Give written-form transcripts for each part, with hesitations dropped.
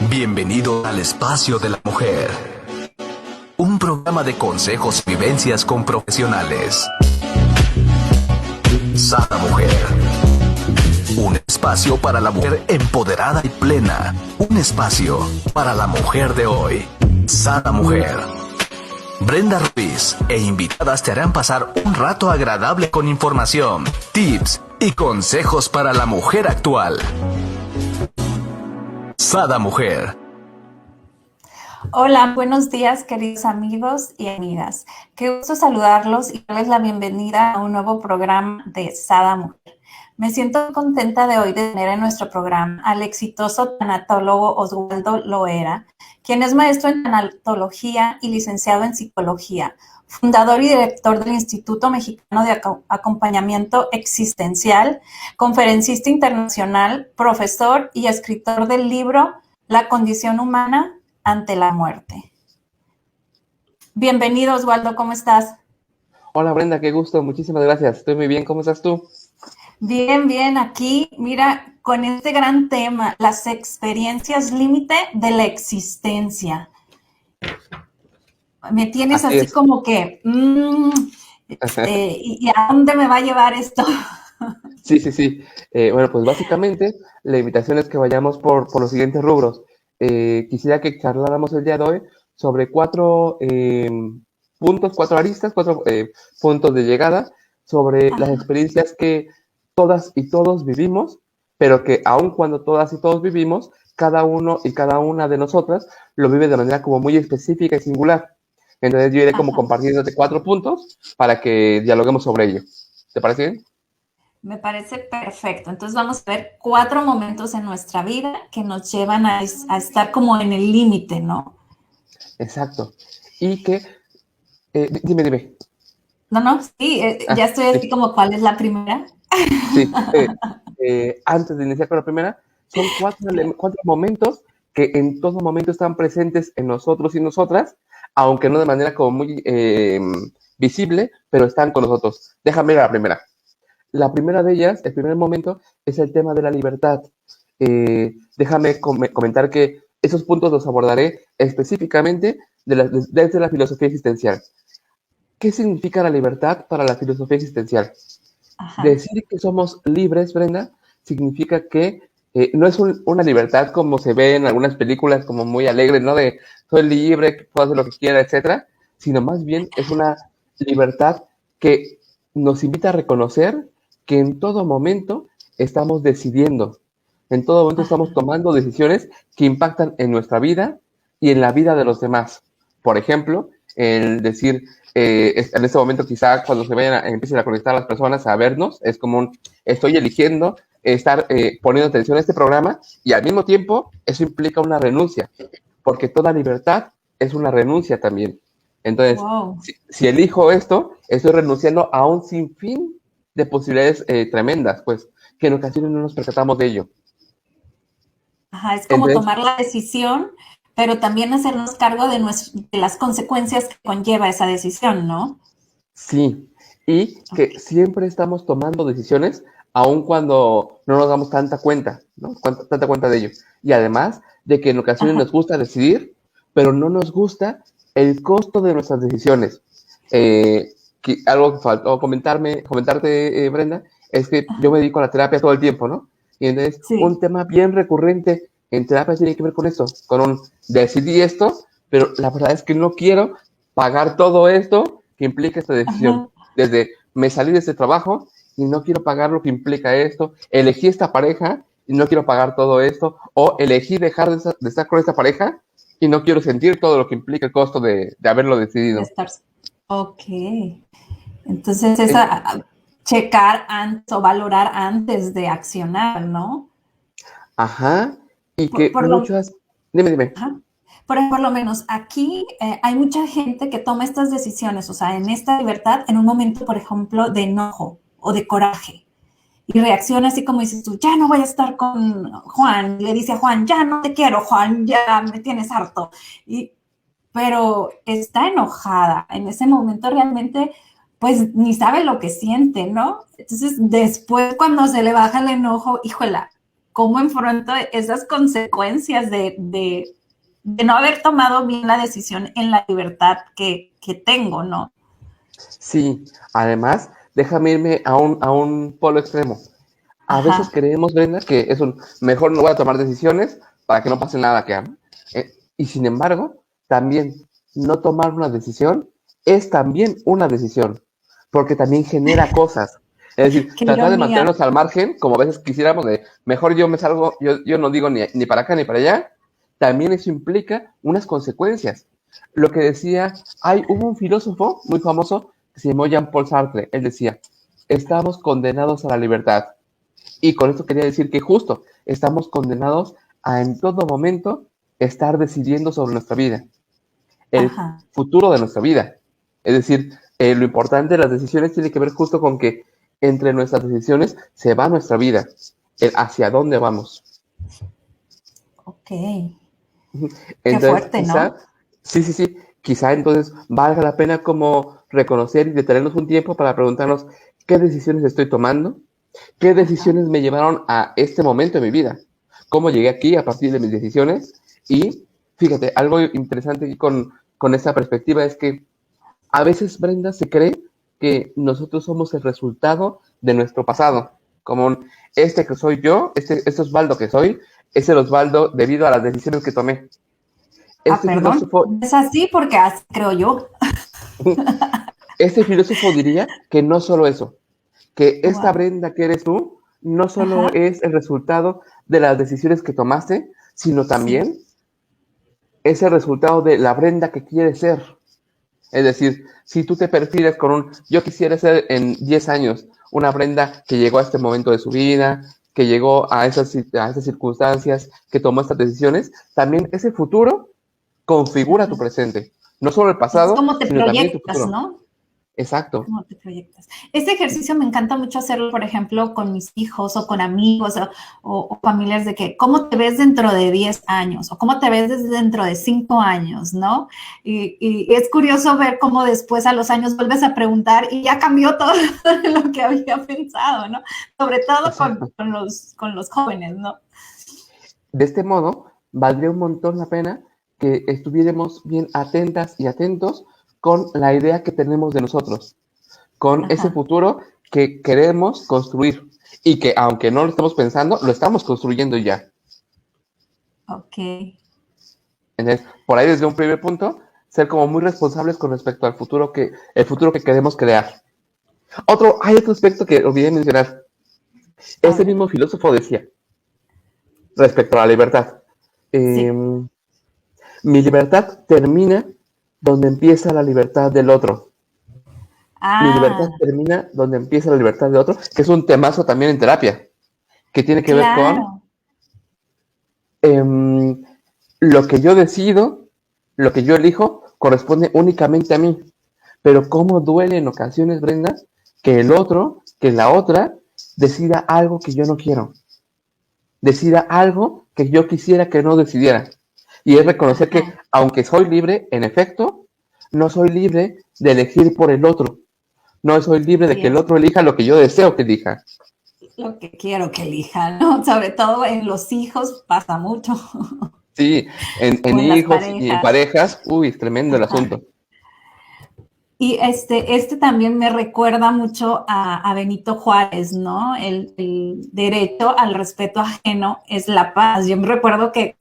Bienvenido al espacio de la mujer. Un programa de consejos y vivencias con profesionales. Sada Mujer. Un espacio para la mujer empoderada y plena. Un espacio para la mujer de hoy. Sada Mujer. Brenda Ruiz e invitadas te harán pasar un rato agradable con información, tips y consejos para la mujer actual. Sada Mujer. Hola, buenos días, queridos amigos y amigas. Qué gusto saludarlos y darles la bienvenida a un nuevo programa de Sada Mujer. Me siento contenta de hoy de tener en nuestro programa al exitoso tanatólogo Oswaldo Loera, quien es maestro en tanatología y licenciado en psicología, fundador y director del Instituto Mexicano de Acompañamiento Existencial, conferencista internacional, profesor y escritor del libro La condición humana ante la muerte. Bienvenido, Oswaldo, ¿cómo estás? Hola Brenda, qué gusto, muchísimas gracias. Estoy muy bien, ¿cómo estás tú? Bien, bien, aquí, mira, con este gran tema, las experiencias límite de la existencia. Me tienes así como que, ¿y a dónde me va a llevar esto? Sí. Bueno, pues básicamente la invitación es que vayamos por los siguientes rubros. Quisiera que charláramos el día de hoy sobre cuatro puntos, cuatro aristas, cuatro puntos de llegada sobre las experiencias que todas y todos vivimos, pero que aun cuando todas y todos vivimos, cada uno y cada una de nosotras lo vive de manera como muy específica y singular. Entonces yo iré como compartiéndote 4 puntos para que dialoguemos sobre ello. ¿Te parece bien? Me parece perfecto. Entonces vamos a ver 4 momentos en nuestra vida que nos llevan a estar como en el límite, ¿no? Exacto. Y que, dime. No, sí, ya estoy así como, ¿cuál es la primera? Sí, antes de iniciar con la primera, son 4 momentos que en todo momento están presentes en nosotros y nosotras, aunque no de manera como muy visible, pero están con nosotros. Déjame ir a la primera. La primera de ellas, el primer momento, es el tema de la libertad. Déjame comentar que esos puntos los abordaré específicamente desde la filosofía existencial. ¿Qué significa la libertad para la filosofía existencial? Decir que somos libres, Brenda, significa que no es una libertad como se ve en algunas películas como muy alegre, ¿no? De soy libre, puedo hacer lo que quiera, etcétera, sino más bien es una libertad que nos invita a reconocer que en todo momento estamos decidiendo, en todo momento estamos tomando decisiones que impactan en nuestra vida y en la vida de los demás. Por ejemplo, el decir, en este momento quizá cuando empiecen a conectar las personas a vernos, es como estoy eligiendo estar poniendo atención a este programa y al mismo tiempo eso implica una renuncia, porque toda libertad es una renuncia también. Entonces, si elijo esto, estoy renunciando a un sinfín de posibilidades tremendas, pues, que en ocasiones no nos percatamos de ello. Es como tomar la decisión, pero también hacernos cargo de las consecuencias que conlleva esa decisión, ¿no? Sí, y que siempre estamos tomando decisiones aun cuando no nos damos tanta cuenta, ¿no? Tanta cuenta de ello. Y además de que en ocasiones nos gusta decidir, pero no nos gusta el costo de nuestras decisiones. Algo que faltó comentarte, Brenda, es que yo me dedico a la terapia todo el tiempo, ¿no? Y entonces un tema bien recurrente en terapia tiene que ver con eso, decidí esto, pero la verdad es que no quiero pagar todo esto que implica esta decisión. Desde me salí de este trabajo y no quiero pagar lo que implica esto, elegí esta pareja y no quiero pagar todo esto, o elegí dejar de estar con esta pareja y no quiero sentir todo lo que implica el costo de haberlo decidido. Ok. Entonces es checar antes o valorar antes de accionar, ¿no? Y que muchas... Dime. Por lo menos aquí hay mucha gente que toma estas decisiones, o sea, en esta libertad, en un momento, por ejemplo, de enojo o de coraje. Y reacciona así como dices tú, ya no voy a estar con Juan. Le dice a Juan, ya no te quiero, Juan, ya me tienes harto. Pero está enojada. En ese momento realmente, pues, ni sabe lo que siente, ¿no? Entonces, después, cuando se le baja el enojo, híjola, cómo enfrento esas consecuencias de no haber tomado bien la decisión en la libertad que tengo, ¿no? Sí, además, déjame irme a un polo extremo. A veces Ajá, creemos, Brenda, que es un mejor no voy a tomar decisiones para que no pase nada que haga. Y sin embargo, también no tomar una decisión es también una decisión, porque también genera cosas. Es decir, qué tratar de ironía. mantenernos al margen, como a veces quisiéramos, de mejor yo me salgo, yo no digo ni para acá ni para allá, también eso implica unas consecuencias. Lo que decía, hubo un filósofo muy famoso que se llamó Jean-Paul Sartre. Él decía, estamos condenados a la libertad. Y con esto quería decir que justo estamos condenados a en todo momento estar decidiendo sobre nuestra vida, el Ajá, futuro de nuestra vida. Es decir, lo importante de las decisiones tiene que ver justo con que entre nuestras decisiones se va nuestra vida, el hacia dónde vamos. ok. Qué Entonces, fuerte, quizá, ¿no? sí, quizá entonces valga la pena como reconocer y detenernos un tiempo para preguntarnos qué decisiones estoy tomando, qué Ajá, decisiones me llevaron a este momento de mi vida, cómo llegué aquí a partir de mis decisiones. Y fíjate, algo interesante aquí con esta perspectiva es que a veces, Brenda, se cree que nosotros somos el resultado de nuestro pasado, como este que soy yo, este Osvaldo que soy, es el Osvaldo debido a las decisiones que tomé. ah, Este perdón, filósofo, es así porque así creo yo. este filósofo diría que no solo eso, que esta Wow. Brenda que eres tú no solo Ajá, es el resultado de las decisiones que tomaste, sino sí, también es el resultado de la Brenda que quieres ser. Es decir, si tú te perfiles con yo quisiera ser en 10 años una Brenda que llegó a este momento de su vida, que llegó a esas circunstancias, que tomó estas decisiones, también ese futuro configura tu ajá. presente. No solo el Es pasado, como te sino también tu proyectas, futuro. ¿no? Exacto. ¿Cómo te proyectas? Este ejercicio me encanta mucho hacerlo, por ejemplo, con mis hijos o con amigos o familiares de que, ¿cómo te ves dentro de 10 años? O ¿cómo te ves dentro de 5 años? ¿No? Y es curioso ver cómo después a los años vuelves a preguntar y ya cambió todo lo que había pensado, ¿no? Sobre todo Exacto. con los jóvenes, ¿no? De este modo, valdría un montón la pena que estuviéramos bien atentas y atentos con la idea que tenemos de nosotros, con ese Ajá, futuro que queremos construir y que aunque no lo estemos pensando, lo estamos construyendo ya. ok. Entonces, por ahí desde un primer punto, ser como muy responsables con respecto al el futuro que queremos crear. Hay otro aspecto que olvidé mencionar. A Ese ver, mismo filósofo decía, respecto a la libertad, eh, sí. mi libertad termina donde empieza la libertad del otro. Mi libertad Ah, termina donde empieza la libertad del otro, que es un temazo también en terapia, que tiene que ver con claro. em, lo que yo decido, lo que yo elijo, corresponde únicamente a mí. Pero cómo duele en ocasiones, Brenda, que el otro, que la otra, decida algo que yo no quiero, decida algo que yo quisiera que no decidiera. Y es reconocer que, Ajá, aunque soy libre, en efecto, no soy libre de elegir por el otro. No soy libre de sí que el es. otro elija lo que yo deseo que elija. Lo que quiero que elijan, ¿no? Sobre todo en los hijos pasa mucho, Sí, en o en las hijos y en parejas. parejas, uy, es tremendo el Ajá. asunto. Y este también me recuerda mucho a Benito Juárez, ¿no? El derecho al respeto ajeno es la paz. Yo me recuerdo que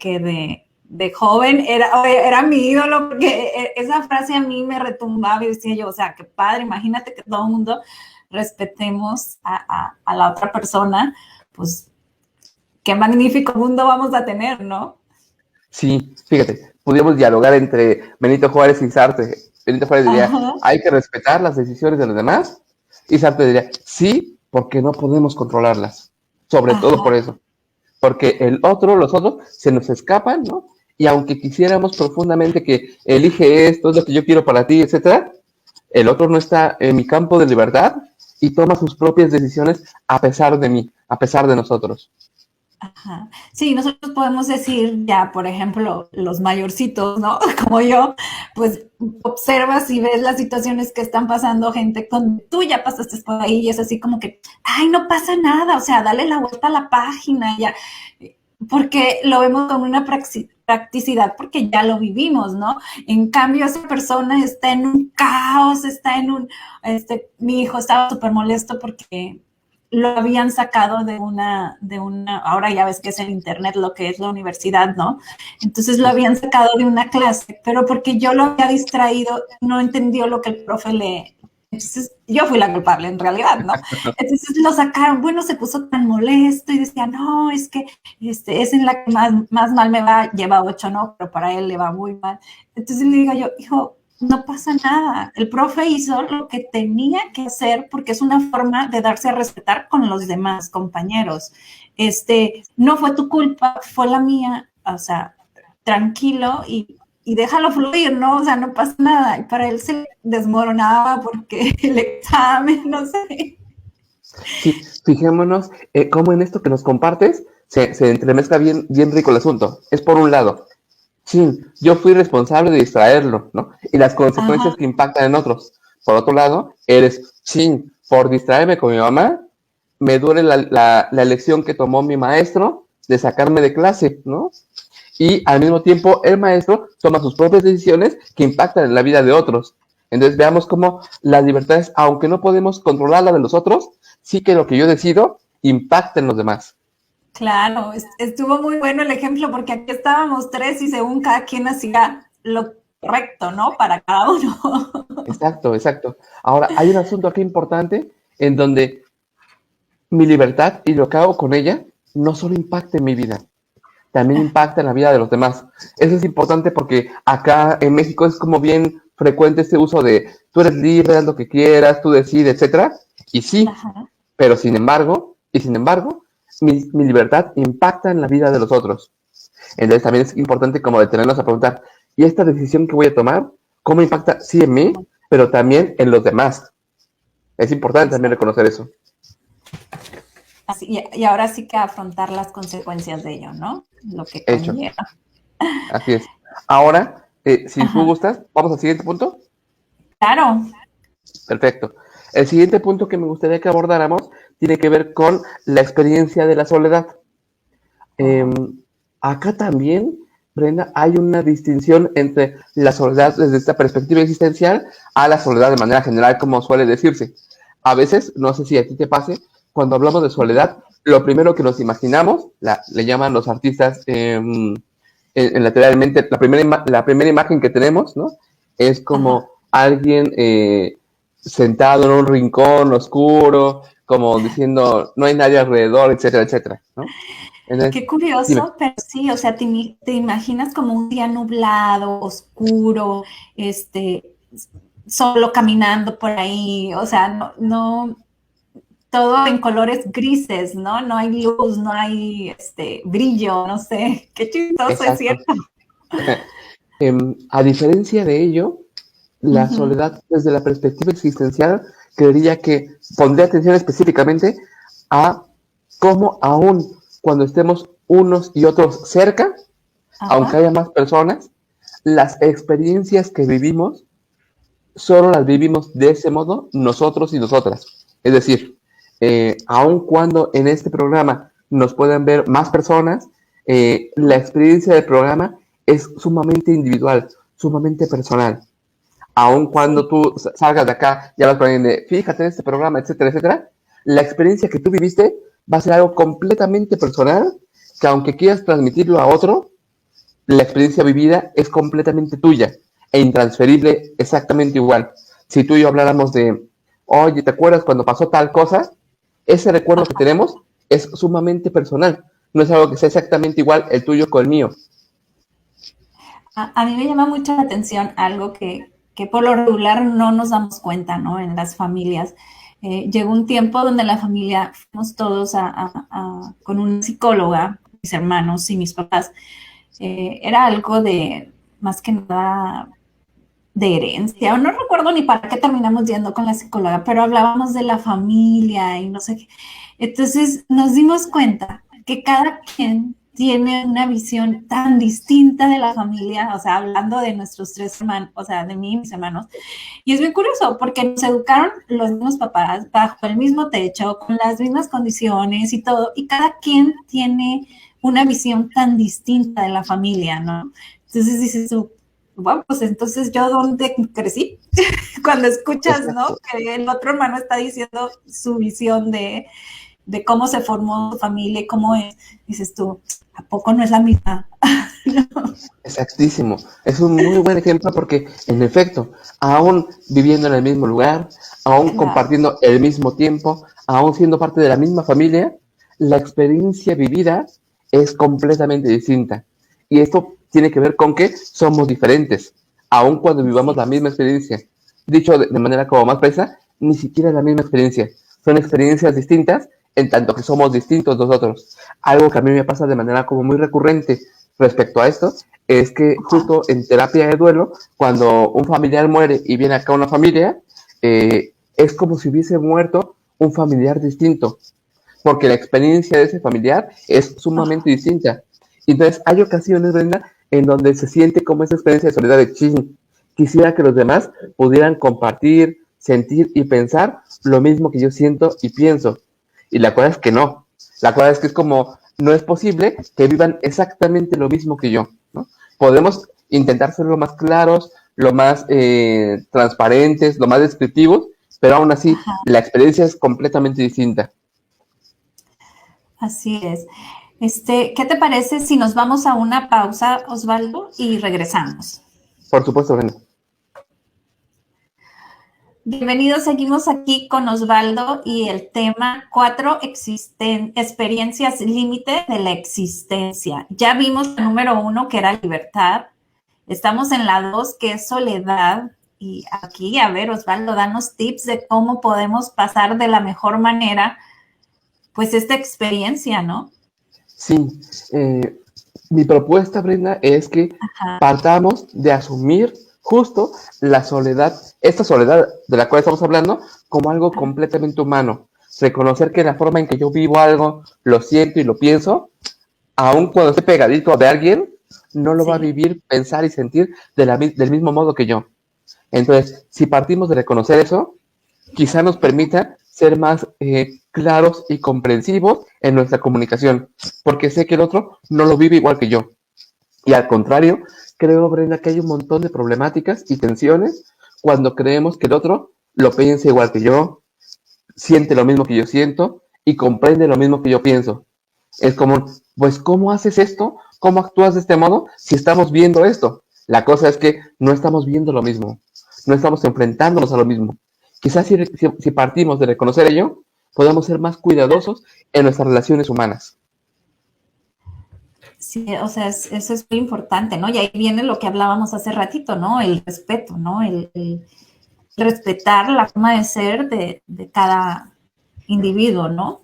de joven era mi ídolo, porque esa frase a mí me retumbaba y decía yo, o sea, qué padre, imagínate que todo el mundo respetemos a la otra persona, pues qué magnífico mundo vamos a tener, ¿no? Sí, fíjate, pudiéramos dialogar entre Benito Juárez y Sartre. Benito Juárez diría, Ajá, hay que respetar las decisiones de los demás. Y Sartre diría, sí, porque no podemos controlarlas. Sobre todo por ajá, eso. Porque los otros, se nos escapan, ¿no? Y aunque quisiéramos profundamente que elige esto, es lo que yo quiero para ti, etcétera, el otro no está en mi campo de libertad y toma sus propias decisiones a pesar de mí, a pesar de nosotros. Ajá. Sí, nosotros podemos decir ya, por ejemplo, los mayorcitos, ¿no? Como yo, pues observas y ves las situaciones que están pasando gente con, tú ya pasaste por ahí y es así como que, ay, no pasa nada, o sea, dale la vuelta a la página, ya, porque lo vemos con una practicidad porque ya lo vivimos, ¿no? En cambio, esa persona está en un caos, está en un, mi hijo estaba súper molesto porque lo habían sacado ahora ya ves que es en internet lo que es la universidad, ¿no? Entonces lo habían sacado de una clase, pero porque yo lo había distraído, no entendió lo que el profe entonces yo fui la culpable en realidad, ¿no? Entonces lo sacaron, bueno, se puso tan molesto y decía, no, es que es en la que más mal me va, lleva 8, ¿no? Pero para él le va muy mal. Entonces le digo yo, hijo, no pasa nada. El profe hizo lo que tenía que hacer porque es una forma de darse a respetar con los demás compañeros. No fue tu culpa, fue la mía. O sea, tranquilo y déjalo fluir, ¿no? O sea, no pasa nada. Y para él se desmoronaba porque el examen, no sé. Sí, fijémonos cómo en esto que nos compartes se entremezcla bien, bien rico el asunto. Es por un lado, chin, yo fui responsable de distraerlo, ¿no? Y las consecuencias Ajá. que impactan en otros. Por otro lado, eres, chin, por distraerme con mi mamá, me duele la elección que tomó mi maestro de sacarme de clase, ¿no? Y al mismo tiempo el maestro toma sus propias decisiones que impactan en la vida de otros. Entonces veamos cómo las libertades, aunque no podemos controlar la de los otros, sí que lo que yo decido impacta en los demás. Claro, estuvo muy bueno el ejemplo porque aquí estábamos 3 y según cada quien hacía lo correcto, ¿no? Para cada uno. Exacto, exacto. Ahora, hay un asunto aquí importante en donde mi libertad y lo que hago con ella no solo impacta en mi vida, también impacta en la vida de los demás. Eso es importante porque acá en México es como bien frecuente este uso de tú eres libre, haz lo que quieras, tú decides, etcétera. Y sí, Ajá. pero sin embargo, mi libertad impacta en la vida de los otros. Entonces también es importante como detenernos a preguntar, ¿y esta decisión que voy a tomar, cómo impacta sí en mí, pero también en los demás? Es importante también reconocer eso. Así, y ahora sí que afrontar las consecuencias de ello, ¿no? Lo que Hecho, conlleva. así es. Ahora, si tú Ajá. gustas, vamos al siguiente punto. Claro. Perfecto. El siguiente punto que me gustaría que abordáramos tiene que ver con la experiencia de la soledad. Eh, Oh, acá también, Brenda, hay una distinción entre la soledad desde esta perspectiva existencial a la soledad de manera general, como suele decirse. A veces, no sé si a ti te pase, cuando hablamos de soledad, lo primero que nos imaginamos, le llaman los artistas lateralmente, la primera imagen que tenemos, ¿no? Es como ajá. alguien sentado en un rincón oscuro, como diciendo, no hay nadie alrededor, etcétera, etcétera, ¿no? Entonces, Qué dime. curioso, pero sí, o sea, te imaginas como un día nublado, oscuro, este, solo caminando por ahí, o sea, no, todo en colores grises, ¿no? No hay luz, no hay brillo, no sé. Qué chistoso, es Exacto. cierto. A diferencia de ello, la Ujú. soledad desde la perspectiva existencial, creería que pondría atención específicamente a cómo aún cuando estemos unos y otros cerca, aunque Ajá. haya más personas, las experiencias que vivimos solo las vivimos de ese modo nosotros y nosotras. Es decir, aun cuando en este programa nos puedan ver más personas, la experiencia del programa es sumamente individual, sumamente personal. Aun cuando Sí. tú salgas de acá, ya vas poniendo, fíjate en este programa, etcétera, etcétera, la experiencia que tú viviste va a ser algo completamente personal, que aunque quieras transmitirlo a otro, la experiencia vivida es completamente tuya e intransferible exactamente igual. Si tú y yo habláramos de, oye, ¿te acuerdas cuando pasó tal cosa? Ese recuerdo que tenemos es sumamente personal. No es algo que sea exactamente igual el tuyo con el mío. A mí me llama mucho la atención algo que por lo regular no nos damos cuenta, ¿no? En las familias. Llegó un tiempo donde la familia fuimos todos con una psicóloga, mis hermanos y mis papás. Era algo de, más que nada, de herencia, o no recuerdo ni para qué terminamos yendo con la psicóloga, pero hablábamos de la familia y no sé qué. Entonces nos dimos cuenta que cada quien tiene una visión tan distinta de la familia, o sea, hablando de nuestros 3 hermanos, o sea, de mí y mis hermanos. Y es bien curioso porque nos educaron los mismos papás bajo el mismo techo, con las mismas condiciones y todo, y cada quien tiene una visión tan distinta de la familia, ¿no? Entonces dices tú, bueno, pues entonces yo dónde crecí, cuando escuchas, ¿no? Que el otro hermano está diciendo su visión de cómo se formó su familia y cómo es, dices tú, ¿a poco no es la misma? ¿No? Exactísimo. Es un muy buen ejemplo porque, en efecto, aún viviendo en el mismo lugar, aún Claro. compartiendo el mismo tiempo, aún siendo parte de la misma familia, la experiencia vivida es completamente distinta. Y esto tiene que ver con que somos diferentes, aun cuando vivamos Sí. la misma experiencia. Dicho de manera como más precisa, ni siquiera la misma experiencia. Son experiencias distintas en tanto que somos distintos nosotros. Algo que a mí me pasa de manera como muy recurrente respecto a esto es que justo en terapia de duelo, cuando un familiar muere y viene acá una familia, es como si hubiese muerto un familiar distinto, porque la experiencia de ese familiar es sumamente distinta. Entonces, hay ocasiones, Brenda, en donde se siente como esa experiencia de soledad de chin. Quisiera que los demás pudieran compartir, sentir y pensar lo mismo que yo siento y pienso. Y la cosa es que no. La cosa es que es como, no es posible que vivan exactamente lo mismo que yo, ¿no? Podemos intentar ser lo más claros, lo más transparentes, lo más descriptivos, pero aún así Ajá, la experiencia es completamente distinta. así es. ¿Qué te parece si nos vamos a una pausa, Osvaldo, y regresamos? Por supuesto, Brenda. Bienvenidos, seguimos aquí con Osvaldo y el tema 4 experiencias límite de la existencia. Ya vimos el número 1 que era libertad, estamos en la 2 que es soledad y aquí, a ver, Osvaldo, danos tips de cómo podemos pasar de la mejor manera pues esta experiencia, ¿no? Sí, mi propuesta, Brenda, es que Ajá, partamos de asumir justo la soledad, esta soledad de la cual estamos hablando, como algo completamente humano. Reconocer que la forma en que yo vivo algo, lo siento y lo pienso, aun cuando esté pegadito de alguien, no lo va a sí, vivir, pensar y sentir del mismo modo que yo. Entonces, si partimos de reconocer eso, quizá nos permita ser más claros y comprensivos en nuestra comunicación, porque sé que el otro no lo vive igual que yo. Y al contrario, creo, Brenda, que hay un montón de problemáticas y tensiones cuando creemos que el otro lo piensa igual que yo, siente lo mismo que yo siento y comprende lo mismo que yo pienso. Es como, pues, ¿cómo haces esto? ¿Cómo actúas de este modo si estamos viendo esto? La cosa es que no estamos viendo lo mismo, no estamos enfrentándonos a lo mismo. Quizás si partimos de reconocer ello, podamos ser más cuidadosos en nuestras relaciones humanas. sí, o sea, eso es muy importante, ¿no? Y ahí viene lo que hablábamos hace ratito, ¿no? El respeto, ¿no? El respetar la forma de ser de cada individuo, ¿no?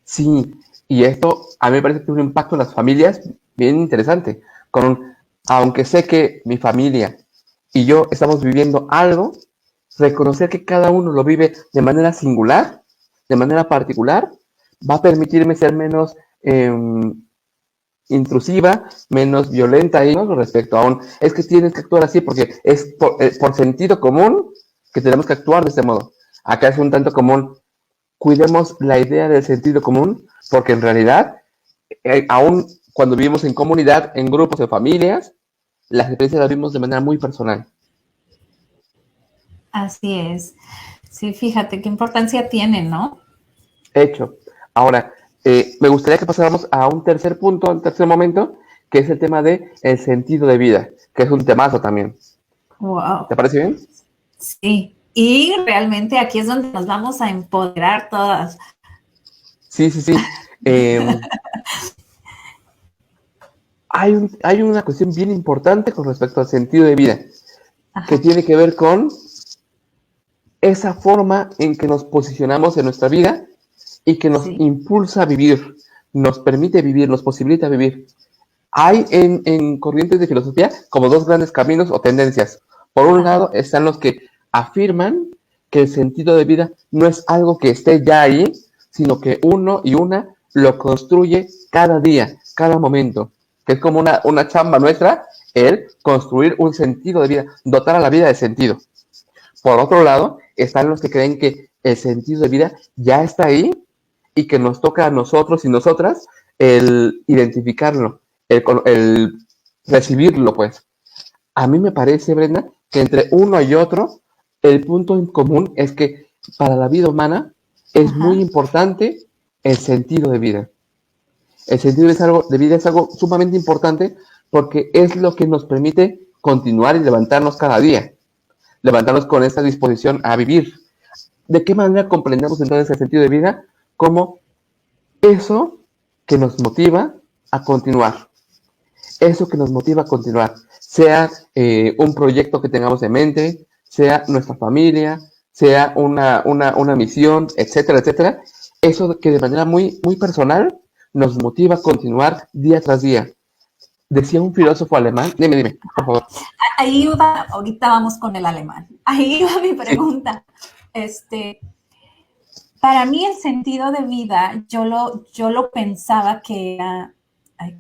Sí, y esto a mí me parece que tiene un impacto en las familias bien interesante. Aunque sé que mi familia y yo estamos viviendo algo, reconocer que cada uno lo vive de manera singular, de manera particular, va a permitirme ser menos intrusiva, menos violenta y ¿no? respecto a es que tienes que actuar así porque es por sentido común que tenemos que actuar de este modo. Acá es un tanto común, cuidemos la idea del sentido común, porque en realidad, aún cuando vivimos en comunidad, en grupos, en familias, las experiencias las vivimos de manera muy personal. Así es. Sí, fíjate qué importancia tiene, ¿no? Hecho. Ahora, me gustaría que pasáramos a un tercer punto, a un tercer momento, que es el tema de el sentido de vida, que es un temazo también. Wow. ¿Te parece bien? Sí. Y realmente aquí es donde nos vamos a empoderar todas. Sí, sí, sí. Hay una cuestión bien importante con respecto al sentido de vida, que Ajá. tiene que ver con esa forma en que nos posicionamos en nuestra vida y que nos Sí. impulsa a vivir, nos permite vivir, nos posibilita vivir. Hay en corrientes de filosofía como dos grandes caminos o tendencias. Por un Ajá. lado están los que afirman que el sentido de vida no es algo que esté ya ahí, sino que uno y una lo construye cada día, cada momento, que es como una chamba nuestra, el construir un sentido de vida, dotar a la vida de sentido. Por otro lado, están los que creen que el sentido de vida ya está ahí y que nos toca a nosotros y nosotras el identificarlo, el recibirlo, pues. A mí me parece, Brenda, que entre uno y otro, el punto en común es que para la vida humana es muy importante el sentido de vida. El sentido de vida es algo sumamente importante porque es lo que nos permite continuar y levantarnos cada día, levantarnos con esta disposición a vivir. ¿De qué manera comprendemos entonces el sentido de vida? Como eso que nos motiva a continuar. Eso que nos motiva a continuar. Sea un proyecto que tengamos en mente, sea nuestra familia, sea una misión, etcétera, etcétera. Eso que de manera muy, muy personal nos motiva a continuar día tras día. Decía un filósofo alemán, dime, por favor. Ahí va, ahorita vamos con el alemán. Ahí va mi pregunta. Para mí el sentido de vida, yo lo pensaba que era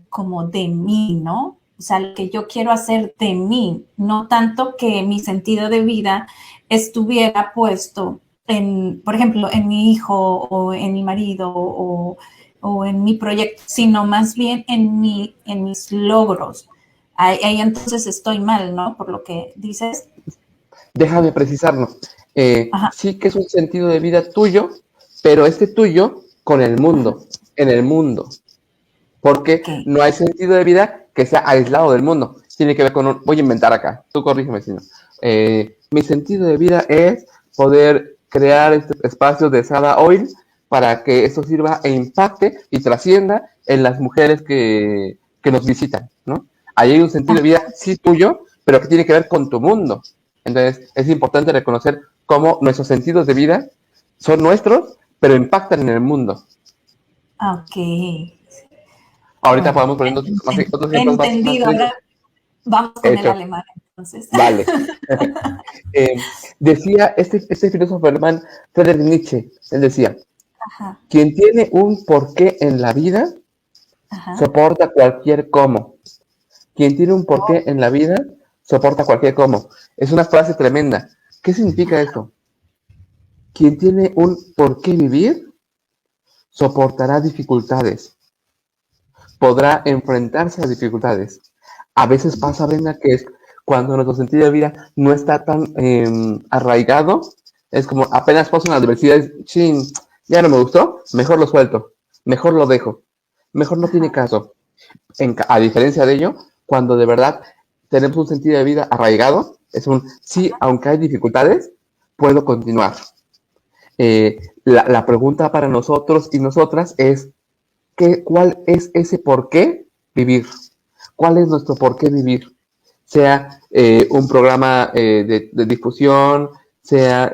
como de mí, ¿no? O sea, lo que yo quiero hacer de mí, no tanto que mi sentido de vida estuviera puesto en, por ejemplo, en mi hijo o en mi marido o en mi proyecto, sino más bien en mis logros. Ahí entonces estoy mal, ¿no? Por lo que dices. Déjame precisarlo. Sí que es un sentido de vida tuyo, pero este tuyo con el mundo, en el mundo. Porque no hay sentido de vida que sea aislado del mundo. Tiene que ver con voy a inventar acá, tú corrígeme si no. Mi sentido de vida es poder crear este espacio de Sada Oil para que esto sirva e impacte y trascienda en las mujeres que nos visitan, ¿no? Ahí hay un sentido de vida, sí tuyo, pero que tiene que ver con tu mundo. Entonces, es importante reconocer cómo nuestros sentidos de vida son nuestros, pero impactan en el mundo. Ok. Ahorita podemos poner otros ejemplos entendido, más ahora vamos con el alemán, entonces. Vale. Decía este filósofo alemán, Friedrich Nietzsche, él decía, quien tiene un porqué en la vida, soporta cualquier cómo. Quien tiene un porqué en la vida, soporta cualquier cómo. Es una frase tremenda. ¿Qué significa esto? Quien tiene un porqué vivir, soportará dificultades. Podrá enfrentarse a dificultades. A veces pasa, Brenda, que es cuando nuestro sentido de vida no está tan arraigado, es como apenas pasa una adversidad, chin, ya no me gustó, mejor lo suelto, mejor lo dejo, mejor no tiene caso. A diferencia de ello, cuando de verdad tenemos un sentido de vida arraigado, es un sí, aunque hay dificultades, puedo continuar. La pregunta para nosotros y nosotras es, ¿cuál es ese por qué vivir? ¿Cuál es nuestro por qué vivir? Sea un programa de difusión, sea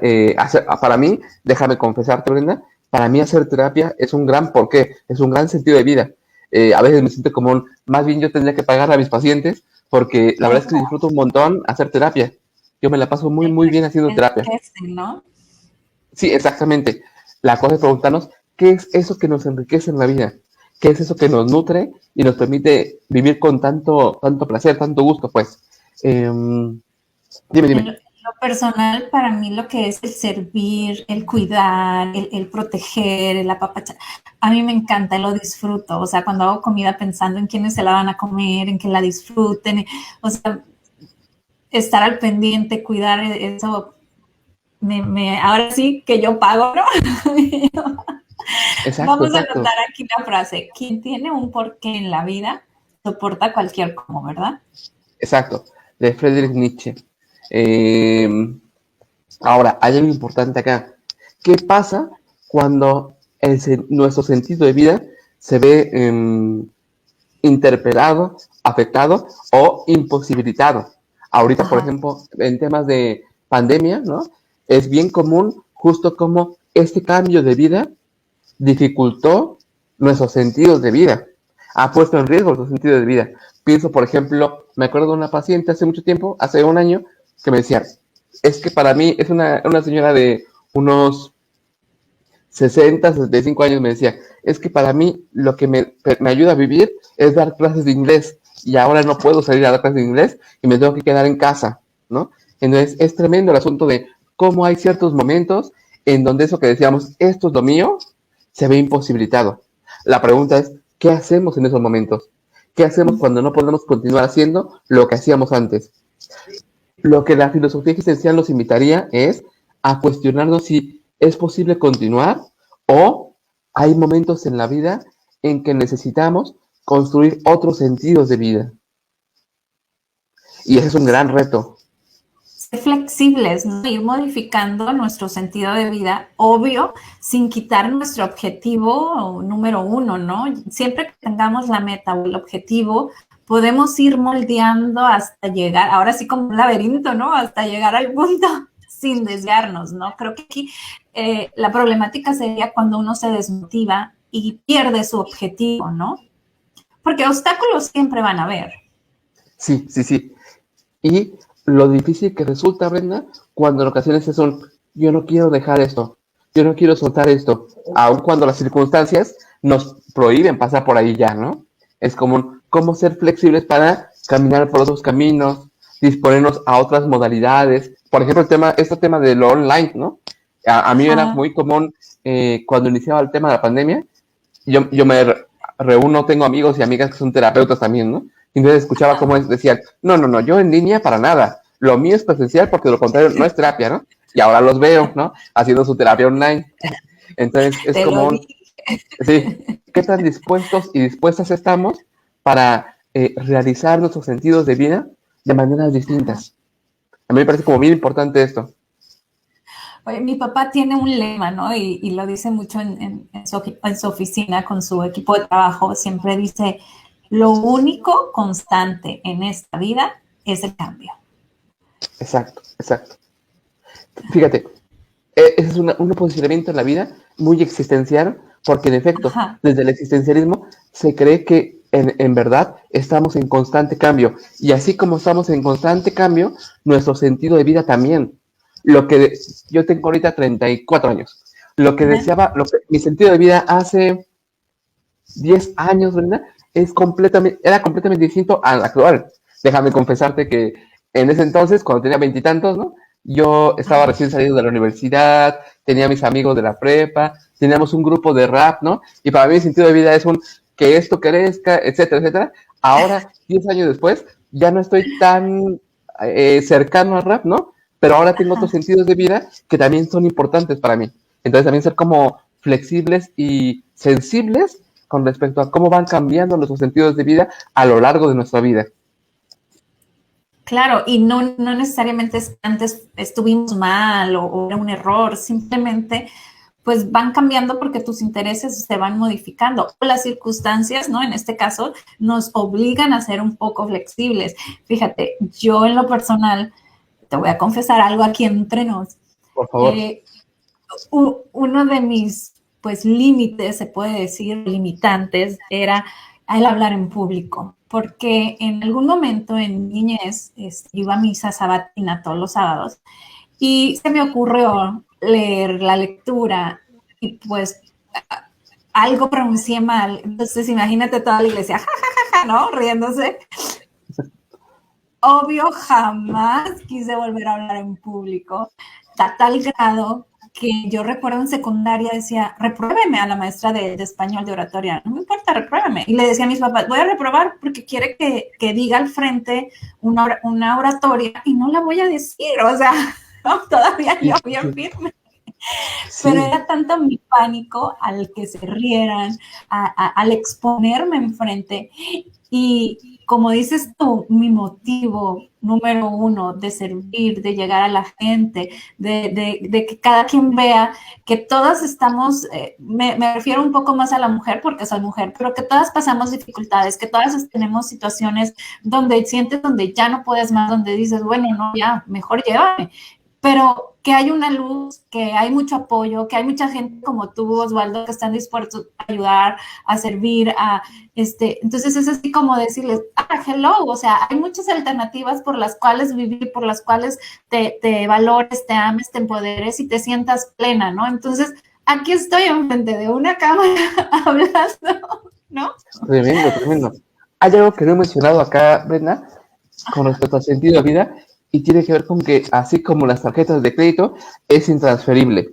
para mí, déjame confesarte, Brenda, para mí hacer terapia es un gran porqué, es un gran sentido de vida. A veces me siento como más bien yo tendría que pagar a mis pacientes porque la verdad es que disfruto un montón hacer terapia. Yo me la paso muy, muy bien haciendo terapia. ¿No? Sí, exactamente. La cosa es preguntarnos, ¿qué es eso que nos enriquece en la vida? ¿Qué es eso que nos nutre y nos permite vivir con tanto placer, tanto gusto, pues? Dime. En lo personal, para mí lo que es el servir, el cuidar, el proteger, el apapachar, a mí me encanta, lo disfruto. O sea, cuando hago comida pensando en quiénes se la van a comer, en que la disfruten, o sea, estar al pendiente, cuidar eso, ahora sí que yo pago, ¿no? Exacto, Vamos a anotar aquí la frase, quien tiene un porqué en la vida, soporta cualquier cómo, ¿verdad? Exacto, de Friedrich Nietzsche. Ahora, hay algo importante acá. ¿Qué pasa cuando nuestro sentido de vida se ve interpelado, afectado o imposibilitado? Ahorita, por ejemplo, en temas de pandemia, ¿no? Es bien común justo como este cambio de vida dificultó nuestros sentidos de vida, ha puesto en riesgo nuestros sentidos de vida. Pienso, por ejemplo, me acuerdo de una paciente hace mucho tiempo, hace un año, que me decía, es que para mí es una señora de unos 60, 65 años me decía, es que para mí lo que me ayuda a vivir es dar clases de inglés y ahora no puedo salir a dar clases de inglés y me tengo que quedar en casa, ¿no? Entonces es tremendo el asunto de cómo hay ciertos momentos en donde eso que decíamos, esto es lo mío, se ve imposibilitado. La pregunta es, ¿qué hacemos en esos momentos? ¿Qué hacemos cuando no podemos continuar haciendo lo que hacíamos antes? Lo que la filosofía existencial nos invitaría es a cuestionarnos si es posible continuar o hay momentos en la vida en que necesitamos construir otros sentidos de vida. Y ese es un gran reto. Ser flexibles, ¿no? Ir modificando nuestro sentido de vida, obvio, sin quitar nuestro objetivo número uno, ¿no? Siempre que tengamos la meta o el objetivo, podemos ir moldeando hasta llegar, ahora sí como un laberinto, ¿no? Hasta llegar al punto sin desviarnos, ¿no? Creo que aquí la problemática sería cuando uno se desmotiva y pierde su objetivo, ¿no? Porque obstáculos siempre van a haber. Sí, sí, sí. Y lo difícil que resulta, Brenda, cuando en ocasiones es un, yo no quiero dejar esto, yo no quiero soltar esto, aun cuando las circunstancias nos prohíben pasar por ahí ya, ¿no? Es como cómo ser flexibles para caminar por otros caminos, disponernos a otras modalidades. Por ejemplo, este tema de lo online, ¿no? A mí era muy común cuando iniciaba el tema de la pandemia, yo me reúno, tengo amigos y amigas que son terapeutas también, ¿no? Y entonces escuchaba cómo decían, no, yo en línea para nada, lo mío es presencial porque de lo contrario no es terapia, ¿no? Y ahora los veo, ¿no? Haciendo su terapia online. Entonces es como sí, ¿qué tan dispuestos y dispuestas estamos para realizar nuestros sentidos de vida de maneras distintas? A mí me parece como bien importante esto. Oye, mi papá tiene un lema, ¿no? Y lo dice mucho en su oficina con su equipo de trabajo. Siempre dice, lo único constante en esta vida es el cambio. Exacto, exacto. Fíjate, ese es un posicionamiento en la vida muy existencial, porque en efecto, desde el existencialismo se cree que en verdad estamos en constante cambio. Y así como estamos en constante cambio, nuestro sentido de vida también. Yo tengo ahorita 34 años. Lo que deseaba, mi sentido de vida hace 10 años, ¿verdad? Era completamente distinto al actual. Déjame confesarte que en ese entonces, cuando tenía 20 y tantos, ¿no? Yo estaba recién salido de la universidad, tenía mis amigos de la prepa, teníamos un grupo de rap, ¿no? Y para mí el sentido de vida es que esto crezca, etcétera, etcétera. Ahora, 10 años después, ya no estoy tan cercano al rap, ¿no? Pero ahora tengo otros sentidos de vida que también son importantes para mí. Entonces también ser como flexibles y sensibles con respecto a cómo van cambiando nuestros sentidos de vida a lo largo de nuestra vida. Claro, y no necesariamente es que antes estuvimos mal o era un error, simplemente pues van cambiando porque tus intereses se van modificando. Las circunstancias, ¿no? En este caso, nos obligan a ser un poco flexibles. Fíjate, yo en lo personal, te voy a confesar algo aquí entre nos. Por favor. Uno de mis, pues, límites, se puede decir, limitantes, era el hablar en público. Porque en algún momento en niñez iba a misa sabatina todos los sábados y se me ocurrió leer la lectura y pues algo pronuncié mal. Entonces imagínate toda la iglesia, ¿no? Riéndose. Obvio, jamás quise volver a hablar en público, a tal grado que yo recuerdo en secundaria decía, repruébeme a la maestra de español de oratoria, no me importa, repruébeme. Y le decía a mis papás, voy a reprobar porque quiere que diga al frente una oratoria y no la voy a decir, o sea, no, todavía yo bien firme. Sí. Pero era tanto mi pánico al que se rieran, al exponerme enfrente. Y como dices tú, mi motivo número uno de servir, de llegar a la gente, de que cada quien vea que todas estamos, me refiero un poco más a la mujer porque soy mujer, pero que todas pasamos dificultades, que todas tenemos situaciones donde sientes, donde ya no puedes más, donde dices, bueno, no, ya, mejor llévame. Pero que hay una luz, que hay mucho apoyo, que hay mucha gente como tú, Osvaldo, que están dispuestos a ayudar, a servir, entonces es así como decirles, hello, o sea, hay muchas alternativas por las cuales vivir, por las cuales te valores, te ames, te empoderes y te sientas plena, ¿no? Entonces, aquí estoy enfrente de una cámara hablando, ¿no? Tremendo, tremendo. Hay algo que no he mencionado acá, Brenda, con respecto al sentido de vida, y tiene que ver con que, así como las tarjetas de crédito, es intransferible.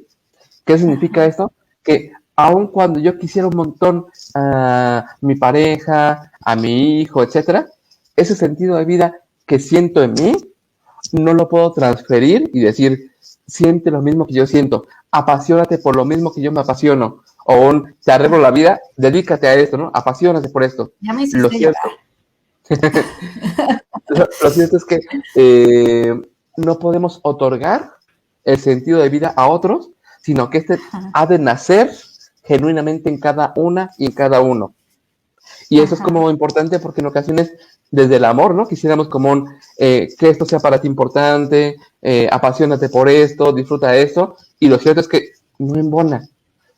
¿Qué significa esto? Que aun cuando yo quisiera un montón a mi pareja, a mi hijo, etcétera, ese sentido de vida que siento en mí, no lo puedo transferir y decir, siente lo mismo que yo siento, apasionate por lo mismo que yo me apasiono, o te arreglo la vida, dedícate a esto, ¿no? Apasionate por esto. Ya me Lo hiciste cierto, llorar. lo cierto es que no podemos otorgar el sentido de vida a otros, sino que este ha de nacer genuinamente en cada una y en cada uno. Y eso es como importante porque en ocasiones, desde el amor, ¿no? Quisiéramos como que esto sea para ti importante, apasionate por esto, disfruta de esto, y lo cierto es que no embona,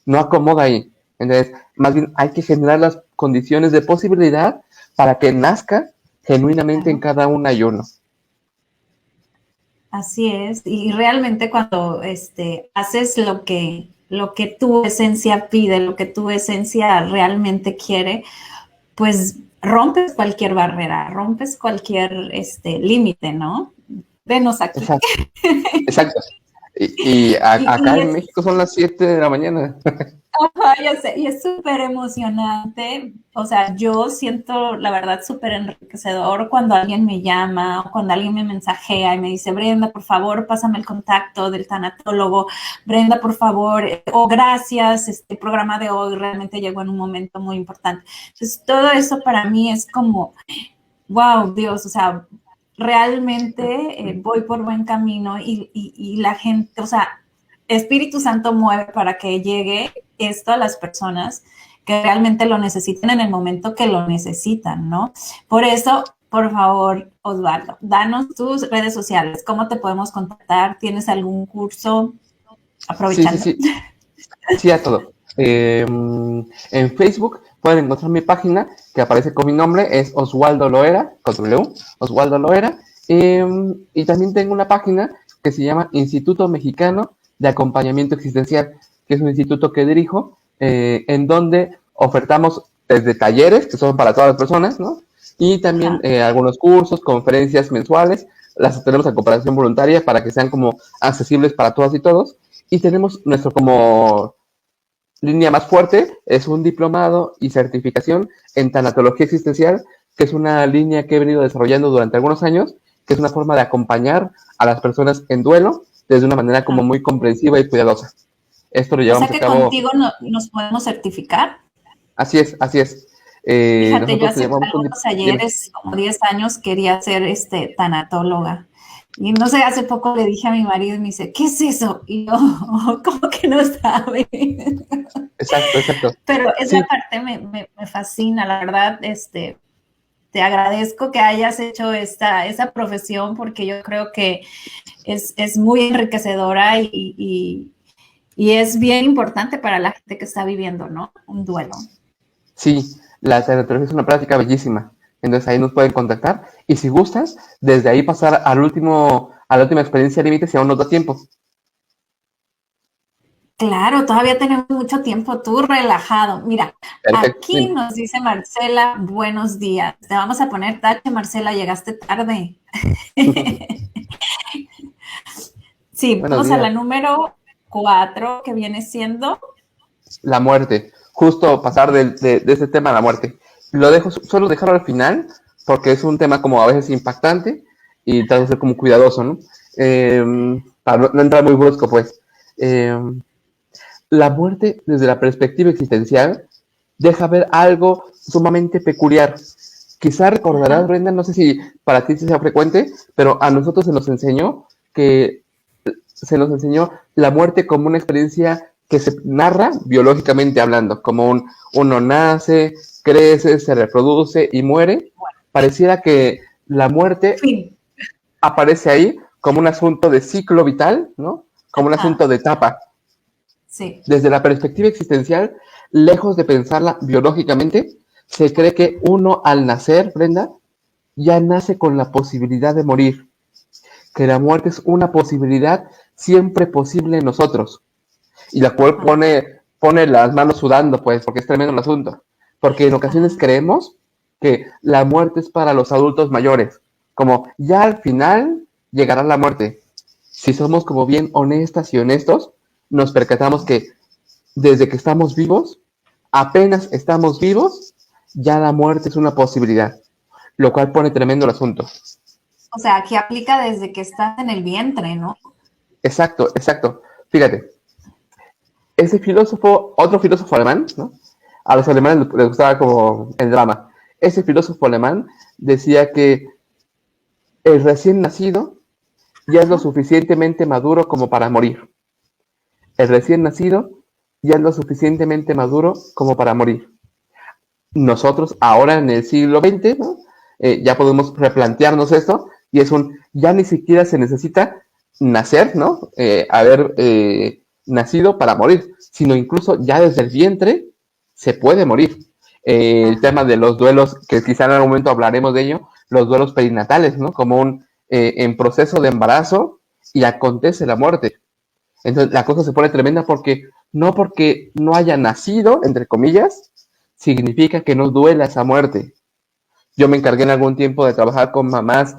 no acomoda ahí. Entonces, más bien hay que generar las condiciones de posibilidad para que nazca genuinamente en cada una y uno. Así es, y realmente cuando haces lo que tu esencia pide, lo que tu esencia realmente quiere, pues rompes cualquier barrera, rompes cualquier límite, ¿no? Venos aquí. Exacto, exacto. Acá en México son las 7 de la mañana. Ajá, ya sé, y es súper emocionante. O sea, yo siento, la verdad, súper enriquecedor cuando alguien me llama o cuando alguien me mensajea y me dice, Brenda, por favor, pásame el contacto del tanatólogo. Brenda, por favor, o gracias, este programa de hoy realmente llegó en un momento muy importante. Entonces, todo eso para mí es como, wow, Dios, o sea, realmente voy por buen camino y la gente, o sea, Espíritu Santo mueve para que llegue esto a las personas que realmente lo necesitan en el momento que lo necesitan, ¿no? Por eso, por favor, Osvaldo, danos tus redes sociales, ¿cómo te podemos contactar? ¿Tienes algún curso? Aprovechando. Sí. Sí, a todo. En Facebook pueden encontrar mi página que aparece con mi nombre, es Oswaldo Loera, con W, Oswaldo Loera. Y también tengo una página que se llama Instituto Mexicano de Acompañamiento Existencial, que es un instituto que dirijo, en donde ofertamos desde talleres, que son para todas las personas, ¿no? Y también algunos cursos, conferencias mensuales, las tenemos a cooperación voluntaria para que sean como accesibles para todas y todos. Y tenemos nuestro como línea más fuerte, es un diplomado y certificación en tanatología existencial, que es una línea que he venido desarrollando durante algunos años, que es una forma de acompañar a las personas en duelo desde una manera como muy comprensiva y cuidadosa. Esto lo llevamos a cabo. O sea que contigo nos podemos certificar. Así es, así es. Fíjate, yo hace algunos ayeres, como 10 años, quería ser tanatóloga. Y no sé, hace poco le dije a mi marido y me dice, ¿qué es eso? Y yo, ¿cómo que no sabe? Exacto. Pero esa parte me fascina, la verdad, te agradezco que hayas hecho esa profesión porque yo creo que es muy enriquecedora y es bien importante para la gente que está viviendo, ¿no? Un duelo. Sí, la tanatología es una práctica bellísima. Entonces ahí nos pueden contactar y si gustas, desde ahí pasar a la última experiencia límite si aún nos da tiempo. Claro, todavía tenemos mucho tiempo, tú relajado. Mira, Perfecto, aquí sí. nos dice Marcela, buenos días. Te vamos a poner tache, Marcela, llegaste tarde. Sí, vamos a la número 4, que viene siendo la muerte. Justo pasar de ese tema a la muerte. Suelo dejarlo al final porque es un tema como a veces impactante y trato de ser como cuidadoso, ¿no? Para no entrar muy brusco, pues. La muerte, desde la perspectiva existencial, deja ver algo sumamente peculiar. Quizá recordarás, Brenda, no sé si para ti sea frecuente, pero a nosotros se nos enseñó la muerte como una experiencia que se narra biológicamente hablando, como uno nace, crece, se reproduce y muere. Pareciera que la muerte aparece ahí como un asunto de ciclo vital, ¿no? Como un asunto de etapa. Sí. Desde la perspectiva existencial, lejos de pensarla biológicamente, se cree que uno al nacer, Brenda, ya nace con la posibilidad de morir, que la muerte es una posibilidad siempre posible en nosotros. Y la cual pone las manos sudando, pues, porque es tremendo el asunto. Porque en ocasiones creemos que la muerte es para los adultos mayores, como ya al final llegará la muerte. Si somos como bien honestas y honestos, nos percatamos que desde que estamos vivos, apenas estamos vivos, ya la muerte es una posibilidad, lo cual pone tremendo el asunto. O sea, aquí aplica desde que estás en el vientre, ¿no? Exacto, exacto. Fíjate, ese filósofo, otro filósofo alemán, ¿no? A los alemanes les gustaba como el drama. Ese filósofo alemán decía que el recién nacido ya es lo suficientemente maduro como para morir. El recién nacido ya es lo suficientemente maduro como para morir. Nosotros ahora en el siglo XX, ¿no? Ya podemos replantearnos esto y ya ni siquiera se necesita nacer, ¿no? Haber nacido para morir, sino incluso ya desde el vientre se puede morir. El tema de los duelos, que quizá en algún momento hablaremos de ello, los duelos perinatales, ¿no? Como en proceso de embarazo y acontece la muerte. Entonces la cosa se pone tremenda porque no haya nacido, entre comillas, significa que no duela esa muerte. Yo me encargué en algún tiempo de trabajar con mamás,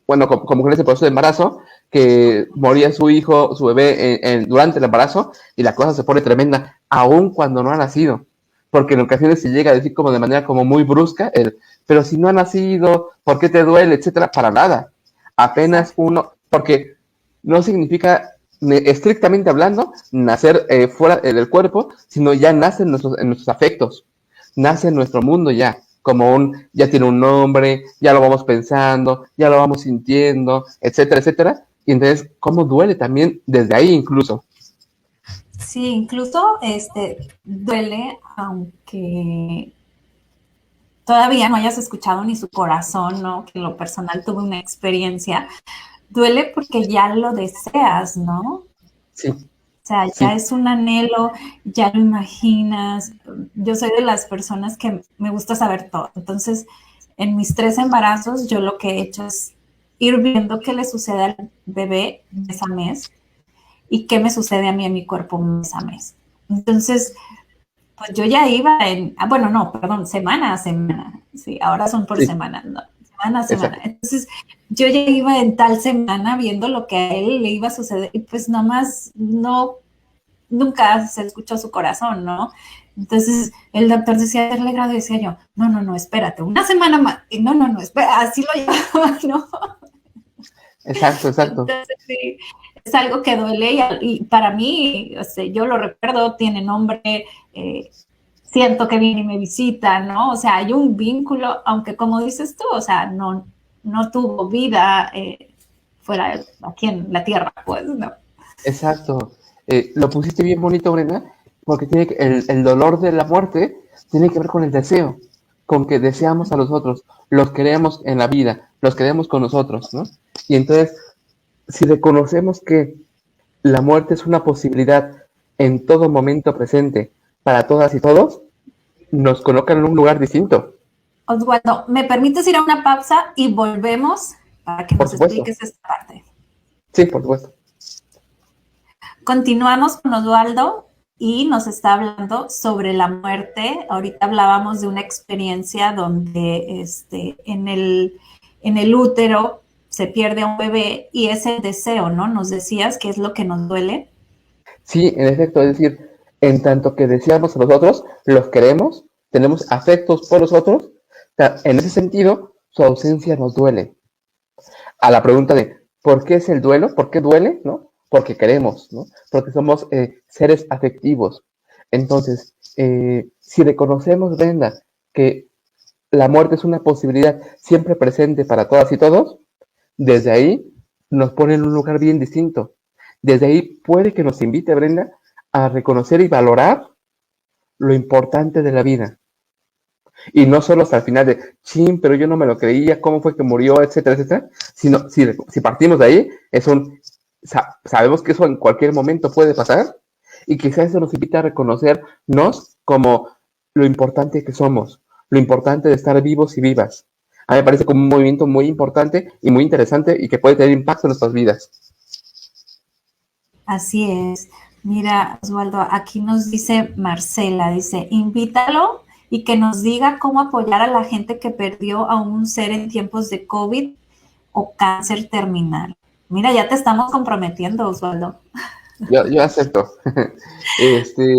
con mujeres en proceso de embarazo, que moría su hijo, su bebé durante el embarazo, y la cosa se pone tremenda, aun cuando no ha nacido. Porque en ocasiones se llega a decir como de manera como muy brusca, pero si no ha nacido, ¿por qué te duele? Etcétera, para nada. Apenas porque no significa, estrictamente hablando, nacer fuera del cuerpo, sino ya nace en nuestros afectos, nace en nuestro mundo ya, ya tiene un nombre, ya lo vamos pensando, ya lo vamos sintiendo, etcétera, etcétera. Y entonces, ¿cómo duele también desde ahí incluso? Sí, incluso duele, aunque todavía no hayas escuchado ni su corazón, ¿no? Que en lo personal tuve una experiencia. Duele porque ya lo deseas, ¿no? Sí. O sea, sí. ya es un anhelo, ya lo imaginas. Yo soy de las personas que me gusta saber todo. Entonces, en mis 3 embarazos, yo lo que he hecho es ir viendo qué le sucede al bebé mes a mes y qué me sucede a mí en mi cuerpo mes a mes. Entonces, pues yo ya iba semana a semana. Sí, ahora son por semana, ¿no? Semana a semana. Exacto. Entonces, yo ya iba en tal semana viendo lo que a él le iba a suceder y pues nomás nunca se escuchó su corazón, ¿no? Entonces, el doctor decía hacerle grado y decía yo, no, espérate, una semana más. Y no, espera, así lo llevaba, ¿no? Exacto. Entonces, sí, es algo que duele y para mí, yo lo recuerdo, tiene nombre, siento que viene y me visita, ¿no? O sea, hay un vínculo, aunque como dices tú, o sea, no tuvo vida fuera aquí en la tierra, pues, ¿no? Exacto. Lo pusiste bien bonito, Brenda, porque el dolor de la muerte tiene que ver con el deseo, con que deseamos a los otros, los queremos en la vida, los queremos con nosotros, ¿no? Y entonces, si reconocemos que la muerte es una posibilidad en todo momento presente para todas y todos, nos colocan en un lugar distinto. Oswaldo, ¿me permites ir a una pausa y volvemos para que nos expliques esta parte? Sí, por supuesto. Continuamos con Oswaldo y nos está hablando sobre la muerte. Ahorita hablábamos de una experiencia donde en el útero se pierde un bebé y es el deseo, ¿no? Nos decías que es lo que nos duele. Sí, en efecto, es decir, en tanto que deseamos a los otros, los queremos, tenemos afectos por los otros, en ese sentido, su ausencia nos duele. A la pregunta de ¿por qué es el duelo? ¿Por qué duele? ¿No? Porque queremos, ¿no? Porque somos seres afectivos. Entonces, si reconocemos, Brenda, que la muerte es una posibilidad siempre presente para todas y todos, desde ahí nos pone en un lugar bien distinto. Desde ahí puede que nos invite, Brenda, a reconocer y valorar lo importante de la vida. Y no solo hasta el final de, pero yo no me lo creía, cómo fue que murió, etcétera, etcétera, sino si partimos de ahí, sabemos que eso en cualquier momento puede pasar y quizás eso nos invita a reconocernos como lo importante que somos, lo importante de estar vivos y vivas. A mí me parece como un movimiento muy importante y muy interesante y que puede tener impacto en nuestras vidas. Así es. Mira, Osvaldo, aquí nos dice Marcela, dice, invítalo y que nos diga cómo apoyar a la gente que perdió a un ser en tiempos de COVID o cáncer terminal. Mira, ya te estamos comprometiendo, Osvaldo. Yo acepto. Este,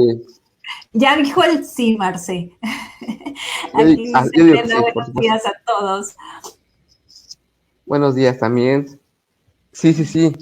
Ya dijo el sí, Marce. Aquí dice yo digo que Brenda, sí, por buenos supuesto. días a todos. Buenos días también. Sí, sí, sí.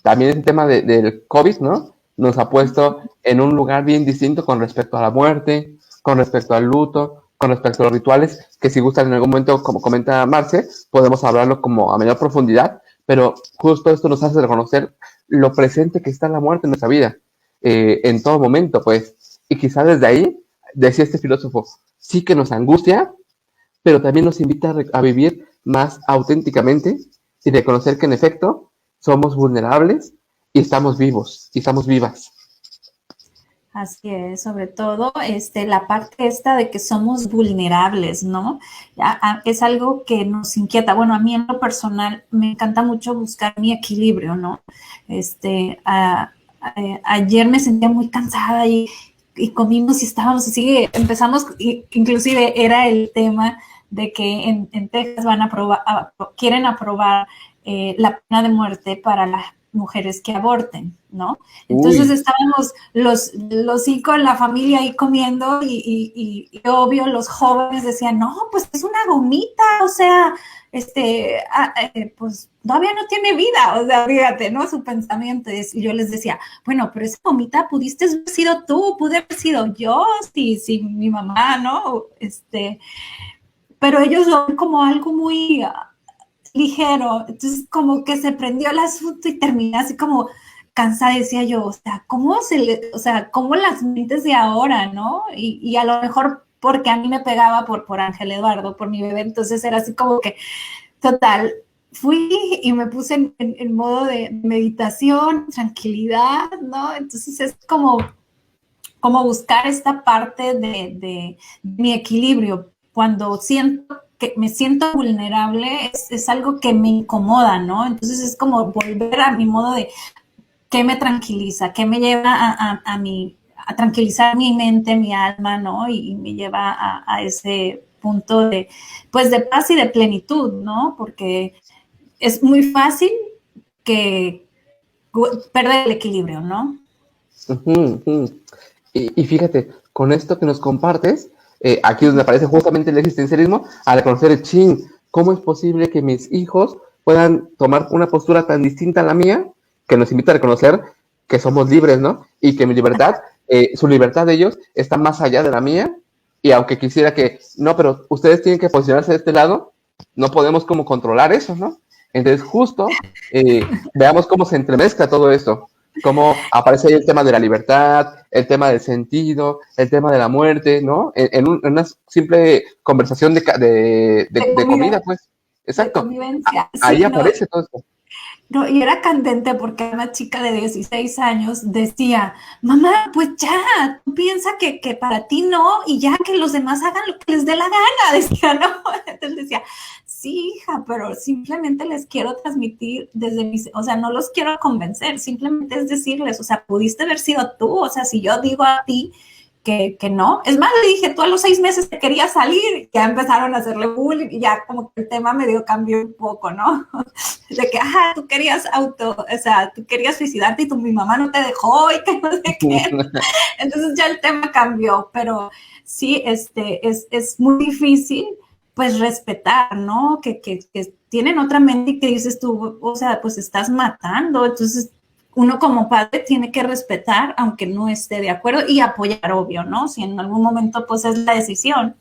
También el tema del COVID, ¿no? Nos ha puesto en un lugar bien distinto con respecto a la muerte, con respecto al luto, con respecto a los rituales, que si gustan en algún momento, como comenta Marce, podemos hablarlo como a mayor profundidad, pero justo esto nos hace reconocer lo presente que está la muerte en nuestra vida, en todo momento, pues. Y quizá desde ahí, decía este filósofo, sí que nos angustia, pero también nos invita a vivir más auténticamente y reconocer que en efecto somos vulnerables y estamos vivos y estamos vivas. Así es, sobre todo la parte esta de que somos vulnerables, ¿no? Es algo que nos inquieta. Bueno, a mí en lo personal me encanta mucho buscar mi equilibrio, ¿no? Ayer me sentía muy cansada y comimos y estábamos así, empezamos, inclusive era el tema de que en Texas quieren aprobar la pena de muerte para las mujeres que aborten, ¿no? Entonces Uy, estábamos los cinco en la familia ahí comiendo y obvio los jóvenes decían, no, pues es una gomita, o sea, pues todavía no tiene vida, o sea, fíjate, ¿no? Su pensamiento es, y yo les decía, bueno, pero esa gomita pudiste haber sido tú, pude haber sido yo, si mi mamá, ¿no? Pero ellos lo ven como algo muy ligero, entonces como que se prendió el asunto y terminé así como cansada, decía yo, o sea, cómo las mentes de ahora, ¿no? Y a lo mejor porque a mí me pegaba por Ángel Eduardo, por mi bebé, entonces era así como que, total, fui y me puse en modo de meditación, tranquilidad, ¿no? Entonces es como buscar esta parte de mi equilibrio. Cuando siento que me siento vulnerable, es algo que me incomoda, ¿no? Entonces es como volver a mi modo de qué me tranquiliza, qué me lleva a tranquilizar mi mente, mi alma, ¿no? Y me lleva a ese punto pues de paz y de plenitud, ¿no? Porque es muy fácil que perder el equilibrio, ¿no? uh-huh, uh-huh. Y fíjate, con esto que nos compartes, aquí donde aparece justamente el existencialismo, al reconocer el chin, ¿cómo es posible que mis hijos puedan tomar una postura tan distinta a la mía, que nos invita a reconocer que somos libres, ¿no? Y que mi libertad, su libertad de ellos está más allá de la mía, y aunque quisiera que, no, pero ustedes tienen que posicionarse de este lado, no podemos como controlar eso, ¿no? Entonces justo veamos cómo se entremezcla todo esto, cómo aparece ahí el tema de la libertad, el tema del sentido, el tema de la muerte, ¿no? En una simple conversación de comida, pues. De Exacto. convivencia. Ahí Sí, no, aparece todo esto. no, y era candente porque una chica de 16 años decía, mamá, pues ya, tú piensa que para ti no, y ya que los demás hagan lo que les dé la gana, decía, ¿no? Entonces decía, sí, hija, pero simplemente les quiero transmitir o sea, no los quiero convencer, simplemente es decirles, o sea, pudiste haber sido tú, o sea, si yo digo a ti que no. Es más, le dije, tú a los 6 meses te querías salir, ya empezaron a hacerle bullying y ya como que el tema medio cambió un poco, ¿no? De que, tú querías o sea, tú querías suicidarte y mi mamá no te dejó y que no sé qué. Entonces ya el tema cambió, pero sí, es muy difícil pues respetar, ¿no? Que tienen otra mente y que dices tú, o sea, pues estás matando, entonces uno como padre tiene que respetar, aunque no esté de acuerdo, y apoyar, obvio, ¿no? Si en algún momento, pues es la decisión.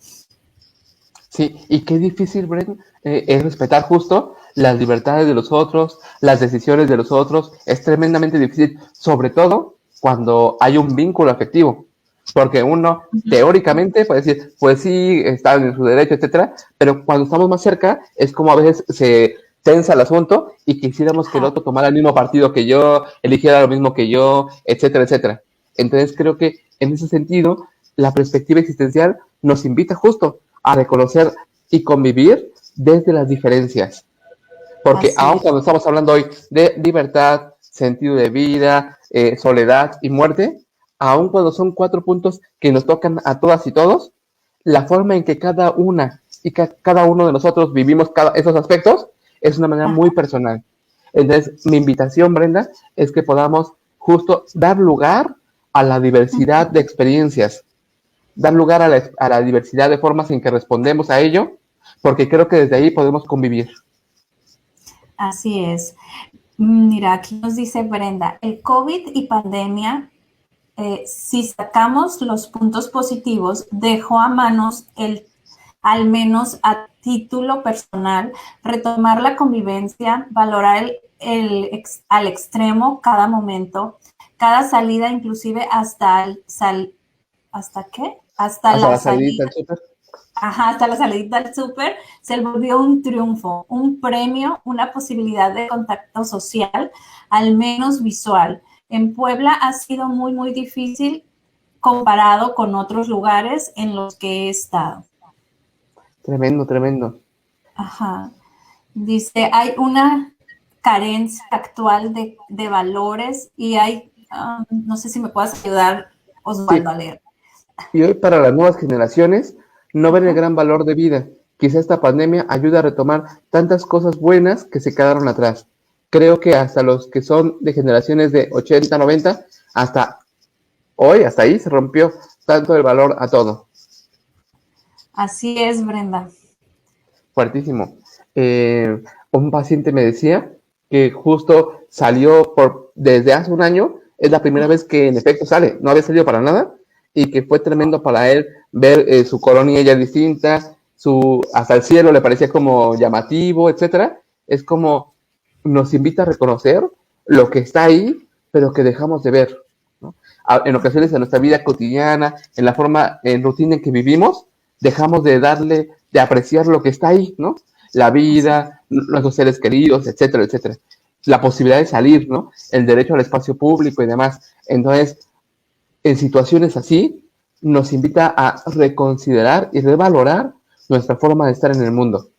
Sí, y qué difícil, Bren, es respetar justo las libertades de los otros, las decisiones de los otros. Es tremendamente difícil, sobre todo cuando hay un vínculo afectivo. Porque uno, teóricamente, puede decir, pues sí, está en su derecho, etcétera, pero cuando estamos más cerca, es como a veces se tensa el asunto y quisiéramos que el otro tomara el mismo partido que yo, eligiera lo mismo que yo, etcétera, etcétera. Entonces creo que en ese sentido, la perspectiva existencial nos invita justo a reconocer y convivir desde las diferencias. Porque Así aun es. cuando estamos hablando hoy de libertad, sentido de vida, soledad y muerte, aun cuando son 4 puntos que nos tocan a todas y todos, la forma en que cada una y cada uno de nosotros vivimos esos aspectos es una manera muy personal. Entonces, mi invitación, Brenda, es que podamos justo dar lugar a la diversidad de experiencias, dar lugar a la diversidad de formas en que respondemos a ello, porque creo que desde ahí podemos convivir. Así es. Mira, aquí nos dice Brenda, el COVID y pandemia, si sacamos los puntos positivos, dejó a manos al menos a título personal, retomar la convivencia, valorar al extremo cada momento, cada salida, inclusive ¿hasta qué? Hasta la salida. Ajá, hasta la salida al súper, se volvió un triunfo, un premio, una posibilidad de contacto social, al menos visual. En Puebla ha sido muy, muy difícil comparado con otros lugares en los que he estado. Tremendo, tremendo. Ajá. Dice, hay una carencia actual de valores y hay, no sé si me puedas ayudar, Osvaldo, a leer. Y hoy para las nuevas generaciones no ven el gran valor de vida. Quizá esta pandemia ayuda a retomar tantas cosas buenas que se quedaron atrás. Creo que hasta los que son de generaciones de 80, 90, hasta hoy, hasta ahí se rompió tanto el valor a todo. Así es, Brenda. Fuertísimo. Un paciente me decía que justo salió desde hace un año, es la primera vez que en efecto sale, no había salido para nada, y que fue tremendo para él ver su colonia ya distinta, hasta el cielo le parecía como llamativo, etcétera. Es como nos invita a reconocer lo que está ahí, pero que dejamos de ver, ¿no? En ocasiones en nuestra vida cotidiana, en la forma, en rutina en que vivimos, dejamos de apreciar lo que está ahí, ¿no? La vida, nuestros seres queridos, etcétera, etcétera. La posibilidad de salir, ¿no? El derecho al espacio público y demás. Entonces, en situaciones así, nos invita a reconsiderar y revalorar nuestra forma de estar en el mundo.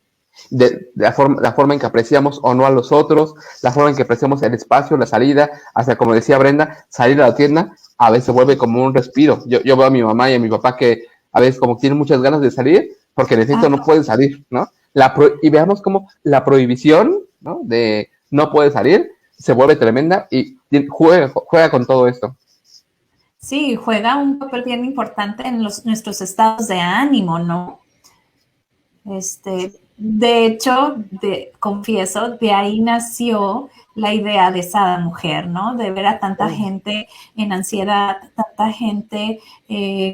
La forma en que apreciamos o no a los otros, la forma en que apreciamos el espacio, la salida, hasta como decía Brenda, salir a la tienda, a veces vuelve como un respiro. Yo veo a mi mamá y a mi papá que a veces como tienen muchas ganas de salir, porque en efecto no pueden salir, ¿no? Y veamos cómo la prohibición, ¿no? De no puede salir, se vuelve tremenda y juega con todo esto. Sí, juega un papel bien importante en nuestros estados de ánimo, ¿no? De hecho, confieso, de ahí nació la idea de Sada Mujer, ¿no? De ver a tanta gente en ansiedad, tanta gente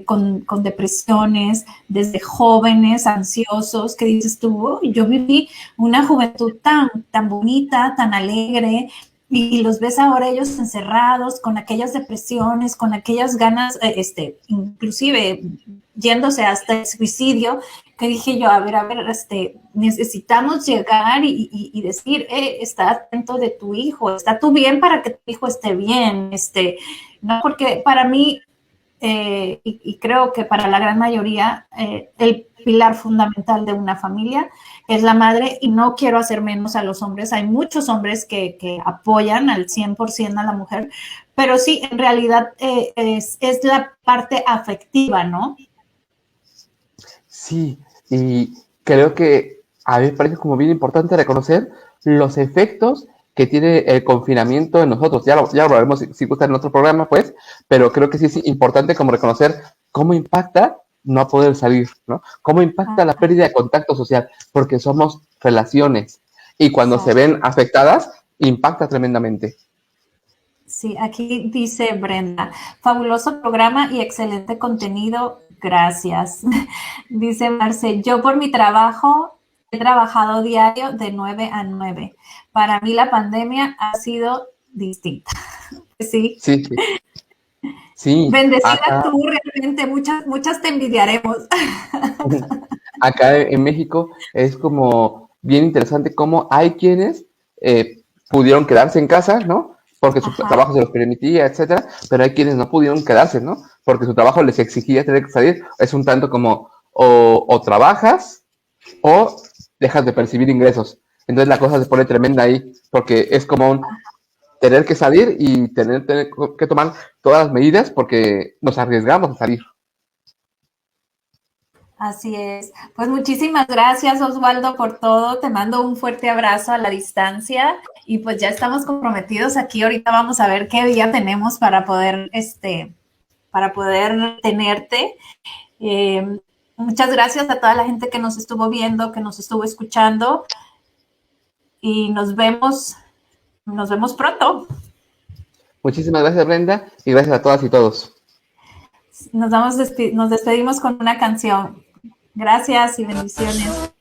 con depresiones, desde jóvenes ansiosos, que dices tú, yo viví una juventud tan bonita, tan alegre, y los ves ahora ellos encerrados con aquellas depresiones, con aquellas ganas, inclusive yéndose hasta el suicidio, que dije yo, a ver, necesitamos llegar y decir, está atento de tu hijo, está tú bien para que tu hijo esté bien, no, porque para mí, y creo que para la gran mayoría, el pilar fundamental de una familia es la madre, y no quiero hacer menos a los hombres. Hay muchos hombres que apoyan al 100% a la mujer, pero sí, en realidad es la parte afectiva, ¿no? Sí, y creo que a mí me parece como bien importante reconocer los efectos que tiene el confinamiento en nosotros. Ya lo hablaremos si gusta en otro programa, pues, pero creo que sí es importante como reconocer cómo impacta no poder salir, ¿no? Cómo impacta la pérdida de contacto social, porque somos relaciones y cuando se ven afectadas, impacta tremendamente. Sí, aquí dice Brenda, fabuloso programa y excelente contenido, gracias. Dice Marce, yo por mi trabajo he trabajado diario de 9 a 9. Para mí la pandemia ha sido distinta. Sí. Sí, sí. Sí. Bendecida acá, tú, realmente, muchas te envidiaremos. Acá en México es como bien interesante cómo hay quienes pudieron quedarse en casa, ¿no? Porque su trabajo se los permitía, etcétera, pero hay quienes no pudieron quedarse, ¿no? Porque su trabajo les exigía tener que salir. Es un tanto como o trabajas o dejas de percibir ingresos. Entonces la cosa se pone tremenda ahí, porque es como tener que salir y tener que tomar todas las medidas porque nos arriesgamos a salir. Así es. Pues muchísimas gracias, Osvaldo, por todo. Te mando un fuerte abrazo a la distancia y pues ya estamos comprometidos aquí. Ahorita vamos a ver qué día tenemos para poder tenerte. Muchas gracias a toda la gente que nos estuvo viendo, que nos estuvo escuchando y nos vemos pronto. Muchísimas gracias, Brenda, y gracias a todas y todos. Nos despedimos con una canción. Gracias y bendiciones.